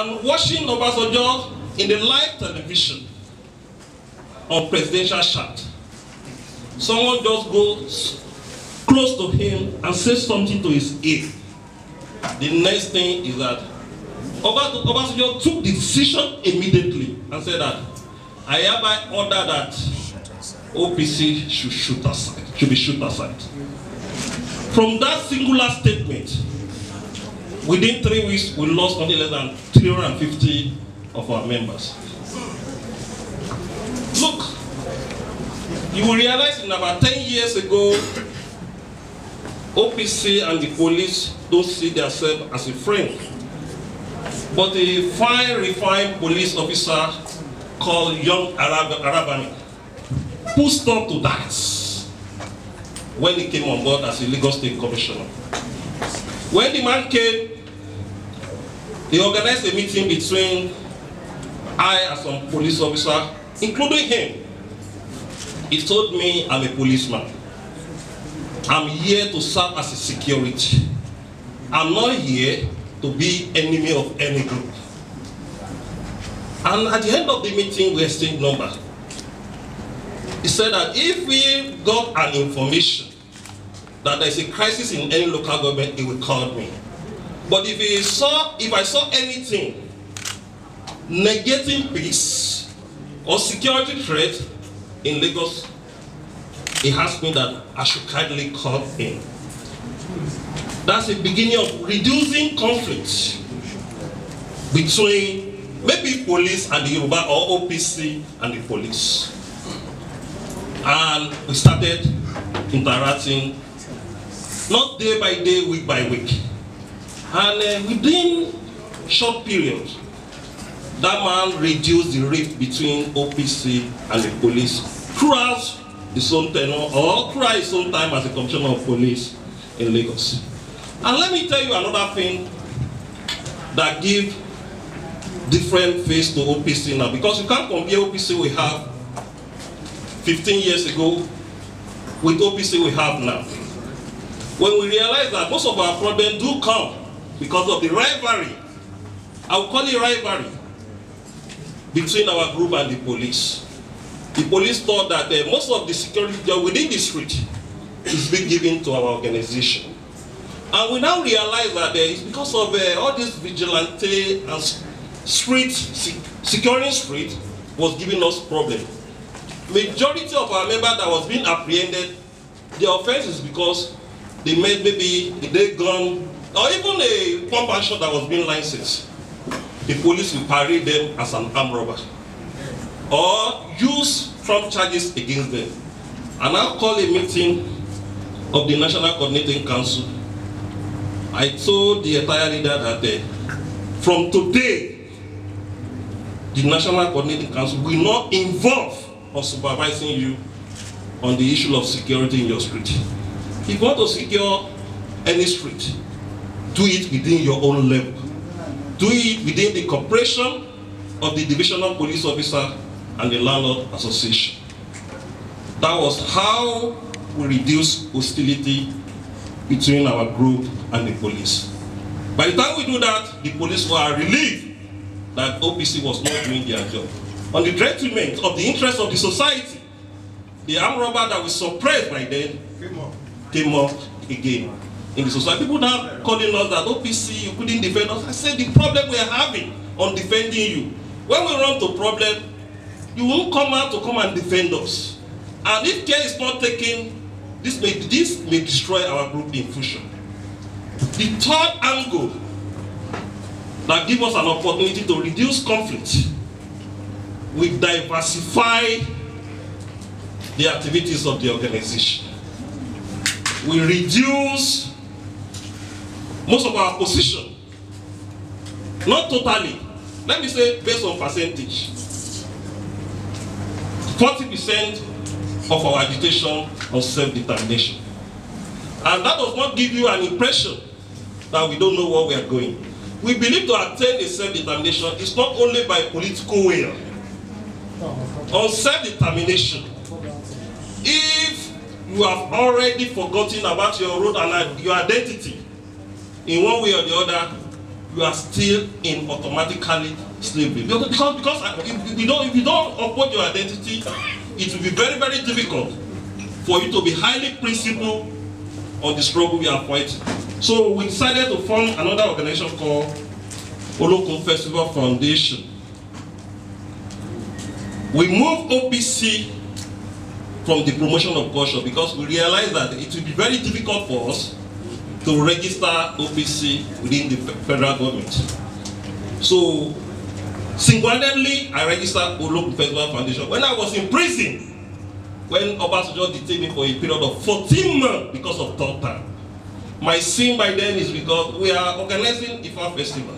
and watching Obasanjo in the live television on presidential chat, someone just goes close to him and says something to his ear. The next thing is that Obasanjo took the decision immediately and said that I hereby order that OPC should be shoot aside. From that singular statement, within 3 weeks, we lost only less than 350 of our members. Look, you will realize in about 10 years ago, OPC and the police don't see themselves as a friend. But a fine, refined police officer called Young Arabani put stop to that when he came on board as a Lagos State Commissioner. When the man came, he organized a meeting between I and some police officer, including him. He told me, I'm a policeman. I'm here to serve as a security. I'm not here to be enemy of any group. And at the end of the meeting, we exchanged numbers. He said that if we got an information that there's a crisis in any local government, he would call me. But if I saw anything negating peace or security threat in Lagos, he asked me that I should kindly call him. That's the beginning of reducing conflict between maybe police and the Yoruba, or OPC and the police. And we started interacting, not day by day, week by week. And within short period, that man reduced the rift between OPC and the police throughout his own tenure, or throughout his own time as a commissioner of police in Lagos. And let me tell you another thing that gives different face to OPC now, because you can't compare OPC we have 15 years ago with OPC we have now. When we realize that most of our problems do come because of the rivalry, I will call it rivalry, between our group and the police. The police thought that most of the security job within the street is being given to our organization. And we now realize that it's because of all this vigilante and street, securing street was giving us problems. Majority of our members that was being apprehended, the offense is because they made maybe a day gun or even a pump and shot that was being licensed. The police will parade them as an armed robber or use Trump charges against them. And I'll call a meeting of the National Coordinating Council. I told the entire leader that from today, the National Coordinating Council will not involve or supervising you on the issue of security in your street. If you want to secure any street, do it within your own level. Do it within the cooperation of the divisional police officer and the landlord association. That was how we reduced hostility between our group and the police. By the time we do that, the police were relieved that OPC was not doing their job. On the detriment of the interest of the society, the armed robber that was suppressed by then came up again in the society. People now calling us that OPC, you couldn't defend us. I said the problem we are having on defending you. When we run to problem, you won't come out to come and defend us. And if care is not taken, this may destroy our group in fusion. The third angle that gives us an opportunity to reduce conflict, we diversify the activities of the organization. We reduce most of our position, not totally, let me say based on percentage. 40% of our agitation on self-determination. And that does not give you an impression that we don't know where we are going. We believe to attain a self-determination is not only by political will. On self-determination, if you have already forgotten about your root and your identity in one way or the other, you are still in automatically slavery. Because if you don't uphold your identity, it will be very, very difficult for you to be highly principled on the struggle we are fighting. So we decided to form another organization called Olokun Festival Foundation. We moved OPC from the promotion of culture because we realized that it will be very difficult for us to register OPC within the federal government. So, single-handedly, I registered Olokun Festival Foundation when I was in prison, when Obasanjo detained me for a period of 14 months because of third time. My sin by then is because we are organizing IFA Festival,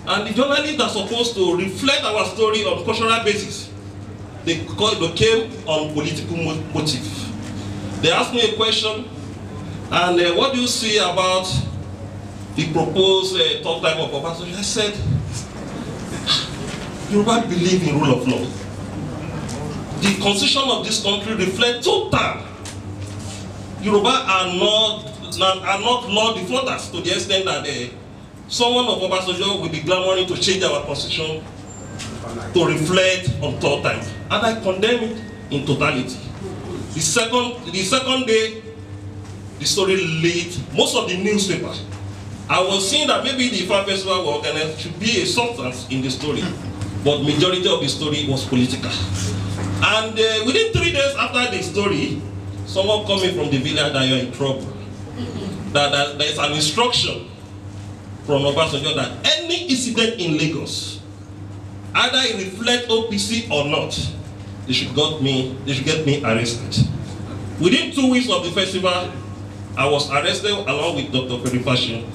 and the journalists are supposed to reflect our story on cultural basis. They came on political motive. They asked me a question, and what do you see about the proposed third time of Obasanjo? I said, Yoruba believe in rule of law. The constitution of this country reflects two terms. Yoruba are not law defaulters to the extent that someone of Obasanjo will be clamoring to change our constitution to reflect on third time. And I condemn it in totality. The second day, the story leaked most of the newspapers. I was seeing that maybe the IFA Festival we organized should be a substance in the story, but majority of the story was political. And within 3 days after the story, someone coming from the village that you're in trouble. That there is an instruction from Obasanjo that any incident in Lagos, either it reflects OPC or not, they should get me arrested. Within 2 weeks of the festival, I was arrested along with Dr. Frederick Fashion.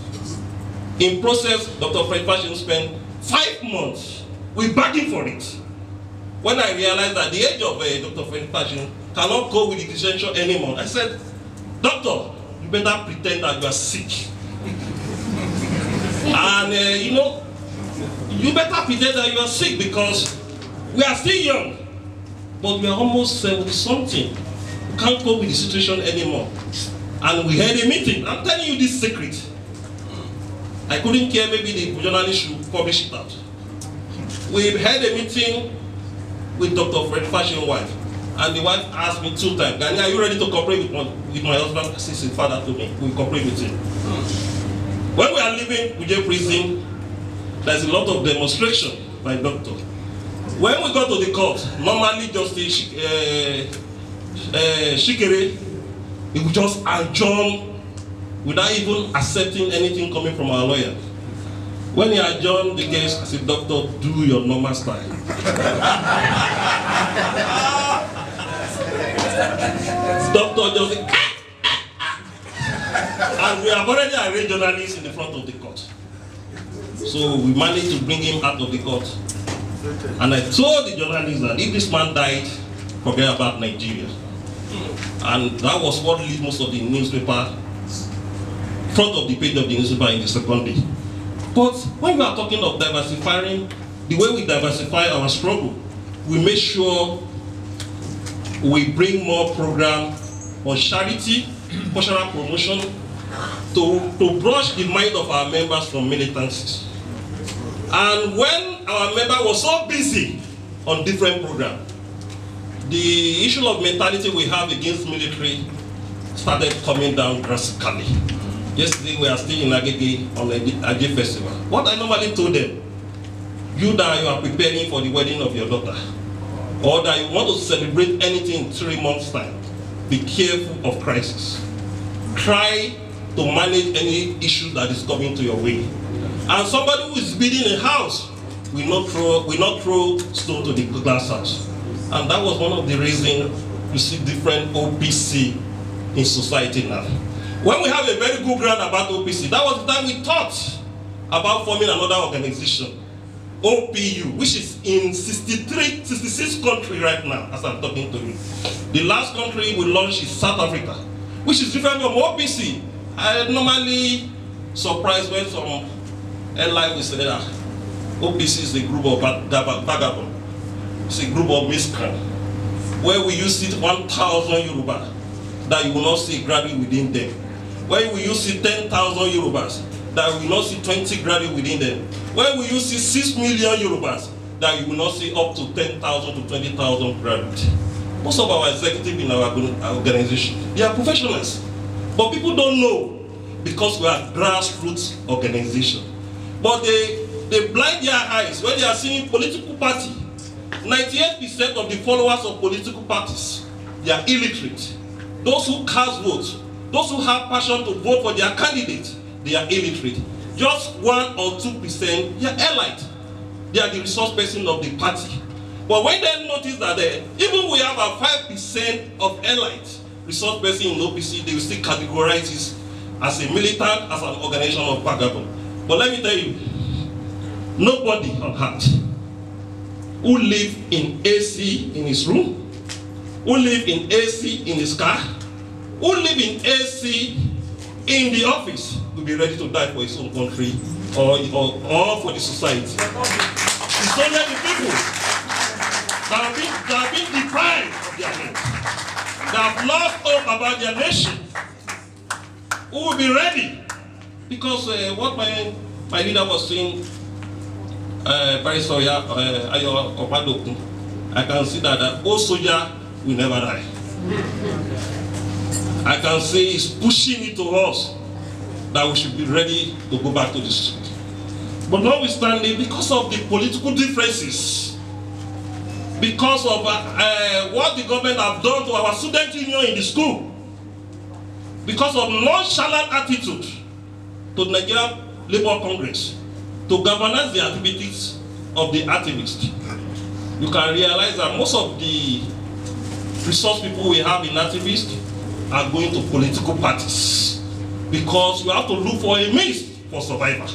In process, Dr. Frederick Fashion spent 5 months. We bargained for it. When I realized that the age of Dr. Frederick Fashion cannot go with the detention anymore, I said, Doctor, you better pretend that you are sick. And you better pretend that you are sick because we are still young, but we are almost 70-something. We can't cope with the situation anymore. And we had a meeting. I'm telling you this secret. I couldn't care, maybe the journalist should publish it out. We had a meeting with Dr. Fred Fashion's wife, and the wife asked me 2 times, Gani, are you ready to cooperate with my husband? I said, his father told me, we cooperate with him. When we are leaving Kuje prison, there's a lot of demonstration by doctor. When we go to the court, normally Justice Shikere, he would just adjourn without even accepting anything coming from our lawyer. When he adjourned the case, I said, Doctor, do your normal style. Doctor just said, and we have already arranged journalists in the front of the court. So we managed to bring him out of the court. And I told the journalists that if this man died, forget about Nigeria. And that was what leads most of the newspaper, front of the page of the newspaper in the second day. But when we are talking of diversifying, the way we diversify our struggle, we make sure we bring more program on charity, cultural promotion, to brush the mind of our members from militancies. And when our member was so busy on different programs, the issue of mentality we have against military started coming down drastically. Yesterday we are still in Agege on the Ajay Festival. What I normally told them, you that you are preparing for the wedding of your daughter, or that you want to celebrate anything in 3 months' time, be careful of crisis. Try to manage any issue that is coming to your way. And somebody who is building a house will not throw stone to the glass house. And that was one of the reasons you see different OPC in society now. When we have a very good ground about OPC, that was the time we thought about forming another organization, OPU, which is in 66 countries right now, as I'm talking to you. The last country we launched is South Africa, which is different from OPC. I normally surprised when some airline will say that OPC is a group of vagabonds. It's a group of miscreants, where we use it 1,000 Yoruba, that you will not see gradually within them. Where we use it 10,000 Yorubas, that we will not see 20 graduates within them. Where will you see 6 million Yorubas that you will not see up to 10,000 to 20,000 graduates? Most of our executives in our organization, they are professionals. But people don't know because we are grassroots organization. But they blind their eyes when they are seeing political party. 98% of the followers of political parties, they are illiterate. Those who cast votes, those who have passion to vote for their candidate, they are illiterate. Just 1 or 2%, they are elite. They are the resource person of the party. But when they notice that even we have a 5% of elite resource person in OPC, they will still categorize this as a militant, as an organization of vagabond. But let me tell you, nobody on earth who live in AC in his room, who live in AC in his car, who live in AC in the office will be ready to die for his own country or for the society. It's only the people that have been deprived of their land, that have lost hope about their nation, who will be ready. Because what my leader was saying, very sorry, I can see that old soldier will never die. I can say he's pushing it to us that we should be ready to go back to the street. But notwithstanding, because of the political differences, because of what the government have done to our student union in the school, because of nonchalant attitude to the Nigerian Labour Congress, to governance the activities of the activists, you can realize that most of the resource people we have in activists are going to political parties because you have to look for a means for survival.